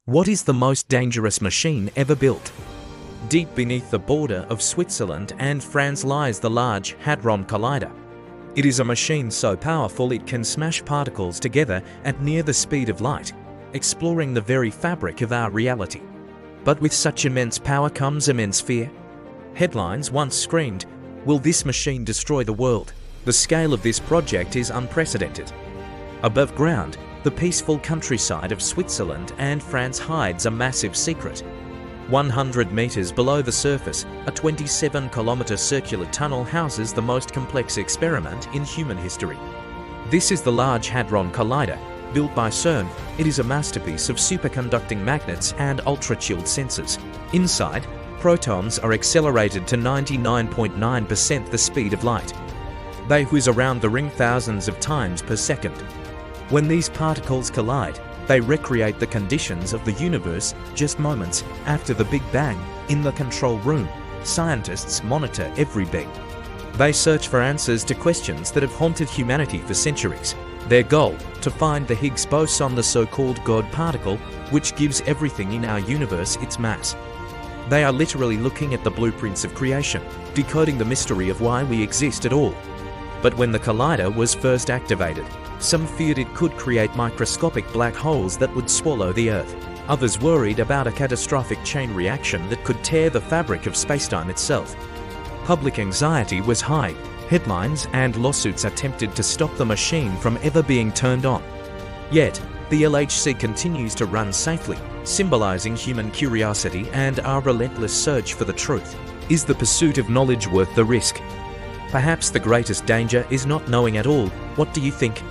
What is the most dangerous machine ever built? Deep beneath the border of Switzerland and France lies the Large Hadron Collider. It is a machine so powerful it can smash particles together at near the speed of light, exploring the very fabric of our reality. But with such immense power comes immense fear. Headlines once screamed, "Will this machine destroy the world?" The scale of this project is unprecedented. Above ground, the peaceful countryside of Switzerland and France hides a massive secret. 100 meters below the surface, a 27-kilometer circular tunnel houses the most complex experiment in human history. This is the Large Hadron Collider. Built by CERN, it is a masterpiece of superconducting magnets and ultra-chilled sensors. Inside, protons are accelerated to 99.9% the speed of light. They whiz around the ring thousands of times per second. When these particles collide, they recreate the conditions of the universe just moments after the Big Bang. In the control room, scientists monitor every beat. They search for answers to questions that have haunted humanity for centuries. Their goal, to find the Higgs boson, the so-called God particle, which gives everything in our universe its mass. They are literally looking at the blueprints of creation, decoding the mystery of why we exist at all. But when the collider was first activated, some feared it could create microscopic black holes that would swallow the Earth. Others worried about a catastrophic chain reaction that could tear the fabric of spacetime itself. Public anxiety was high. Headlines and lawsuits attempted to stop the machine from ever being turned on. Yet, the LHC continues to run safely, symbolizing human curiosity and our relentless search for the truth. Is the pursuit of knowledge worth the risk? Perhaps the greatest danger is not knowing at all. What do you think?